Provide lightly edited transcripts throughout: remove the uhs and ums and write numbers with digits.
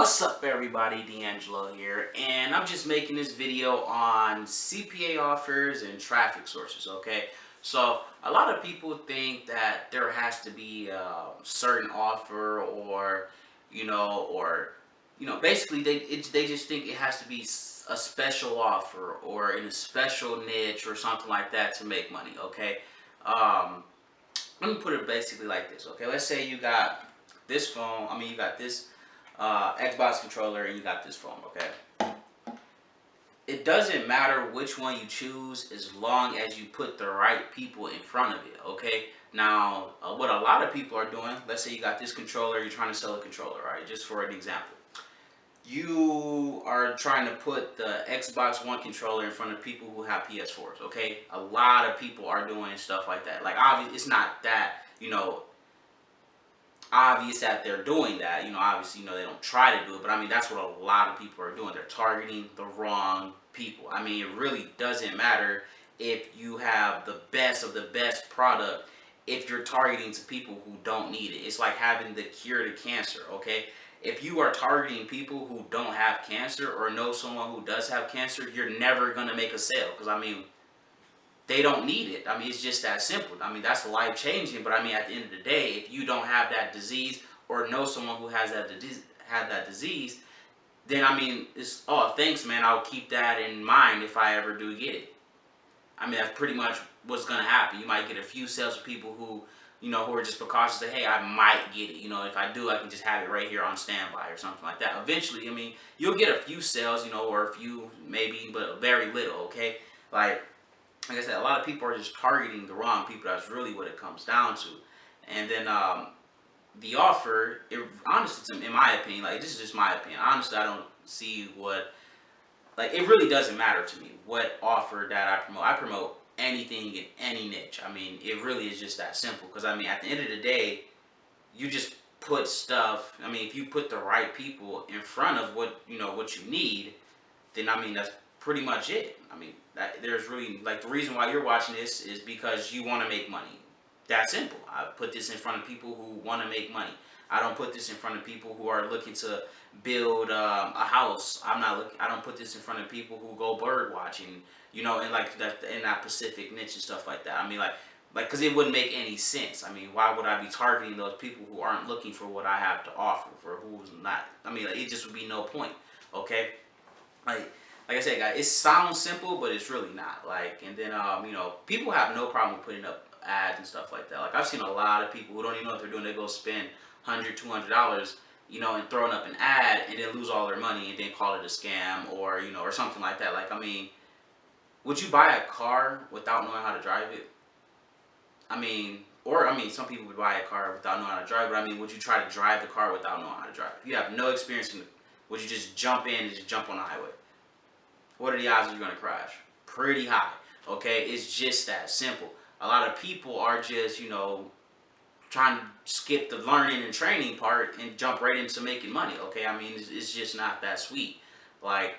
What's up everybody, DeAngelo here, and I'm just making this video on CPA offers and traffic sources, okay? So a lot of people think that there has to be a certain offer basically they just think it has to be a special offer or in a special niche or something like that to make money, okay? Um, Let me put it basically like this, okay? Let's say you got this phone, you got this Xbox controller and you got this phone, okay? It doesn't matter which one you choose as long as you put the right people in front of it, okay? Now, what a lot of people are doing, let's say you got this controller, you're trying to sell a controller, right? Just for an example. You are trying to put the Xbox One controller in front of people who have PS4s, okay? A lot of people are doing stuff like that. Like, obviously, it's not that, obvious that they're doing that. Obviously, they don't try to do it, but that's what a lot of people are doing. They're targeting the wrong people. It really doesn't matter if you have the best of the best product if you're targeting to people who don't need it. It's like having the cure to cancer, okay? If you are targeting people who don't have cancer or know someone who does have cancer, you're never going to make a sale because they don't need it. It's just that simple. That's life changing. But at the end of the day, if you don't have that disease or know someone who has that disease, then it's, oh, thanks, man. I'll keep that in mind if I ever do get it. That's pretty much what's gonna happen. You might get a few sales of people who are just precautious. Say, hey, I might get it. If I do, I can just have it right here on standby or something like that. Eventually, you'll get a few sales, or a few maybe, but very little. Okay, like I said, a lot of people are just targeting the wrong people. That's really what it comes down to. And then the offer, honestly, in my opinion, like this is just my opinion. Honestly, I don't see it really doesn't matter to me what offer that I promote. I promote anything in any niche. It really is just that simple. Because at the end of the day, you just put stuff. If you put the right people in front of what you need, then that's pretty much it. There's really, like, the reason why you're watching this is because you want to make money. That simple. I put this in front of people who want to make money. I don't put this in front of people who are looking to build a house. I don't put this in front of people who go bird watching, and like that in that Pacific niche and stuff like that. Because it wouldn't make any sense. Why would I be targeting those people who aren't looking for what I have to offer, for who's not? It just would be no point. Okay, like like I said, guys, it sounds simple, but it's really not. And then people have no problem putting up ads and stuff like that. Like, I've seen a lot of people who don't even know what they're doing. They go spend $100, $200, and throwing up an ad and then lose all their money and then call it a scam or something like that. Would you buy a car without knowing how to drive it? Some people would buy a car without knowing how to drive, but would you try to drive the car without knowing how to drive? If you have no experience in it, would you just jump in and just jump on the highway? What are the odds that you're going to crash? Pretty high. Okay, it's just that simple. A lot of people are just, trying to skip the learning and training part and jump right into making money. Okay, it's just not that sweet. Like,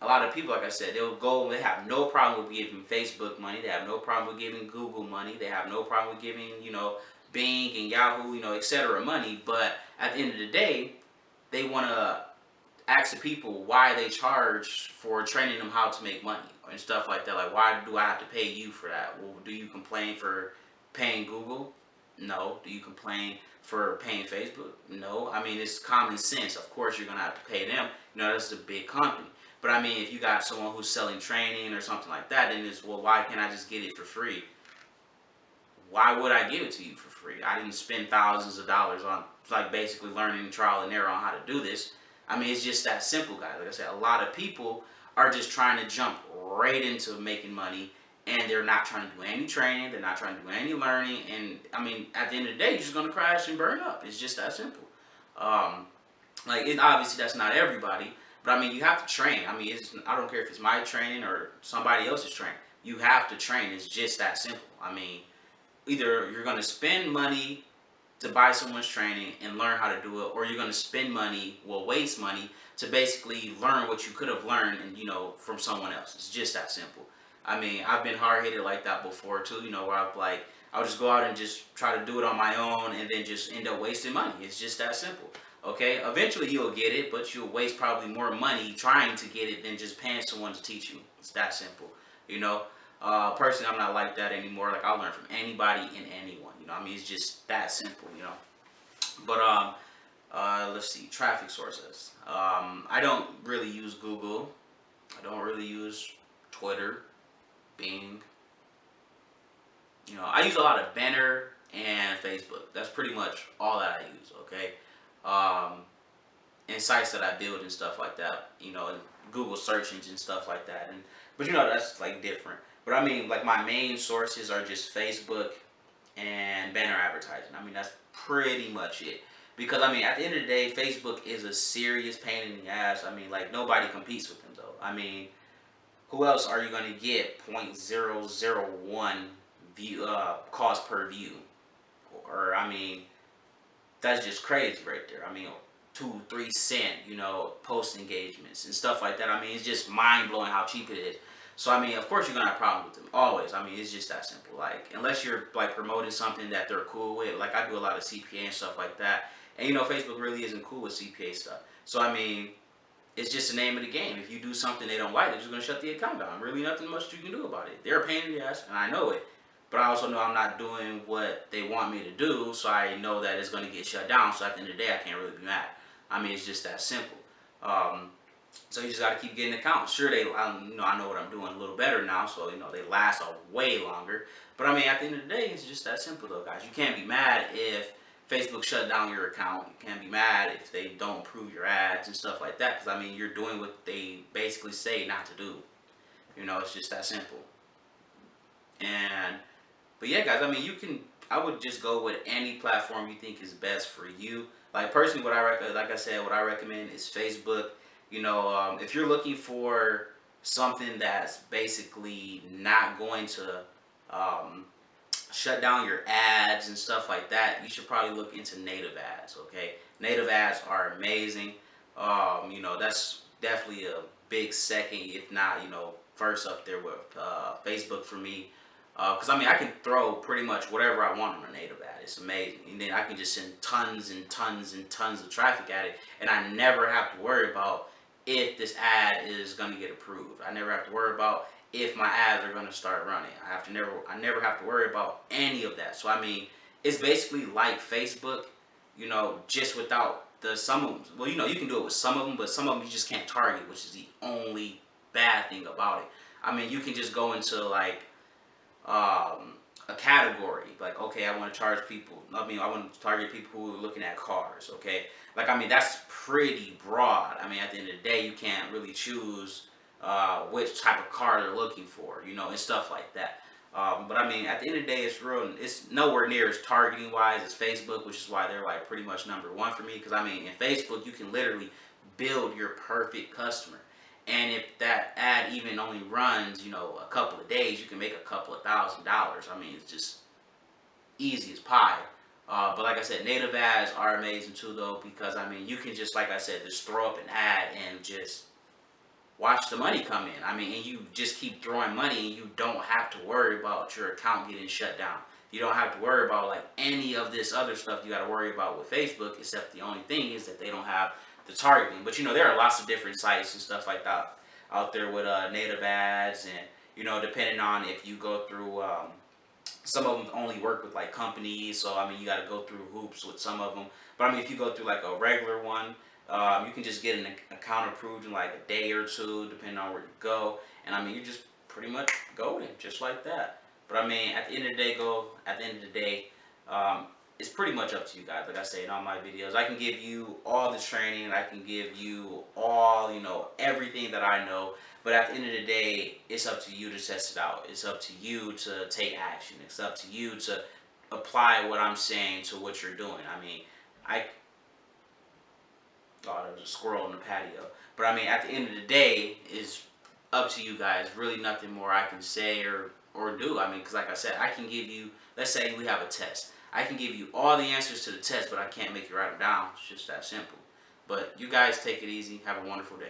a lot of people, like I said, they have no problem with giving Facebook money. They have no problem with giving Google money. They have no problem with giving, Bing and Yahoo, etc. money. But at the end of the day, they want to ask the people why they charge for training them how to make money and stuff like that. Like, why do I have to pay you for that? Well, do you complain for paying Google? No. Do you complain for paying Facebook? No. It's common sense. Of course, you're gonna have to pay them. That's a big company. But if you got someone who's selling training or something like that, then it's, well, why can't I just get it for free? Why would I give it to you for free? I didn't spend thousands of dollars on, like, basically learning trial and error on how to do this. It's just that simple, guys. Like I said, a lot of people are just trying to jump right into making money, and they're not trying to do any training. They're not trying to do any learning. And at the end of the day, you're just gonna crash and burn up. It's just that simple. Obviously that's not everybody, but you have to train. I don't care if it's my training or somebody else's training. You have to train. It's just that simple. Either you're gonna spend money to buy someone's training and learn how to do it, or you're going to spend money, waste money to basically learn what you could have learned and from someone else. It's just that simple. I've been hard-headed like that before too, where I'll just go out and just try to do it on my own and then just end up wasting money. It's just that simple. Okay, eventually you'll get it, but you'll waste probably more money trying to get it than just paying someone to teach you. It's that simple, you know. Personally, I'm not like that anymore. Like, I'll learn from anybody and anyone. You know, I mean, it's just that simple, you know. But let's see, traffic sources. I don't really use Google. I don't really use Twitter, Bing. You know, I use a lot of Banner and Facebook. That's pretty much all that I use. Okay. Um, and sites that I build and stuff like that, you know, and Google search engine stuff like that. And but you know that's like different. But I mean, like my main sources are just Facebook and banner advertising. I mean, that's pretty much it. Because I mean, at the end of the day, Facebook is a serious pain in the ass. I mean, like nobody competes with them though. I mean, who else are you going to get 0.001 view cost per view? Or I mean, that's just crazy right there. I mean, 2-3 cent, you know, post engagements and stuff like that. I mean, it's just mind blowing how cheap it is. So I mean, of course you're gonna have problems with them always. I mean, it's just that simple. Like unless you're like promoting something that they're cool with. Like I do a lot of CPA and stuff like that. And you know, Facebook really isn't cool with CPA stuff. So I mean, it's just the name of the game. If you do something they don't like, they're just gonna shut the account down. Really, nothing much you can do about it. They're a pain in the ass, and I know it. But I also know I'm not doing what they want me to do, so I know that it's gonna get shut down. So at the end of the day, I can't really be mad. I mean, it's just that simple. Um, so you just got to keep getting accounts. Sure, you know, I know what I'm doing a little better now, so you know they last a way longer. But I mean, at the end of the day, it's just that simple, though, guys. You can't be mad if Facebook shut down your account. You can't be mad if they don't approve your ads and stuff like that. Because I mean, you're doing what they basically say not to do. You know, it's just that simple. And but yeah, guys, I mean, you can. I would just go with any platform you think is best for you. Like personally, like I said, what I recommend is Facebook. You know, if you're looking for something that's basically not going to um, shut down your ads and stuff like that, you should probably look into native ads. Okay, native ads are amazing. You know, that's definitely a big second, if not, you know, first up there with Facebook for me. Because I mean, I can throw pretty much whatever I want on a native ad. It's amazing, and then I can just send tons and tons and tons of traffic at it, and I never have to worry about if this ad is going to get approved. I never have to worry about if my ads are going to start running. I never have to worry about any of that. So I mean, it's basically like Facebook, you know, just without the some of them. Well, you know, you can do it with some of them, but some of them you just can't target, which is the only bad thing about it. I mean, you can just go into like a category, like okay, I want to charge people, I want to target people who are looking at cars. Okay, like I mean, that's pretty broad. I mean, at the end of the day, you can't really choose which type of car they're looking for, you know, and stuff like that. But I mean, at the end of the day, it's nowhere near as targeting wise as Facebook, which is why they're like pretty much number one for me. Because I mean, in Facebook, you can literally build your perfect customer. And if that ad even only runs, you know, a couple of days, you can make a couple of $1,000s. I mean, it's just easy as pie. But like I said, native ads are amazing too, though, because I mean, you can just, like I said, just throw up an ad and just watch the money come in. I mean, and you just keep throwing money, and you don't have to worry about your account getting shut down. You don't have to worry about like any of this other stuff you got to worry about with Facebook, except the only thing is that they don't have the targeting. But you know, there are lots of different sites and stuff like that out there with native ads, and you know, depending on if you go through, some of them only work with like companies, so I mean, you got to go through hoops with some of them. But I mean, if you go through like a regular one, you can just get an account approved in like a day or two, depending on where you go. And I mean, you just pretty much golden, just like that. But I mean, at the end of the day, um, it's pretty much up to you guys. Like I say in all my videos, I can give you all the training, I can give you all, you know, everything that I know. But at the end of the day, it's up to you to test it out. It's up to you to take action. It's up to you to apply what I'm saying to what you're doing. I mean, I thought there was a squirrel in the patio. But I mean, at the end of the day, it's up to you guys. Really nothing more I can say or do. I mean, because like I said, I can give you, let's say we have a test. I can give you all the answers to the test, but I can't make you write them down. It's just that simple. But you guys take it easy. Have a wonderful day.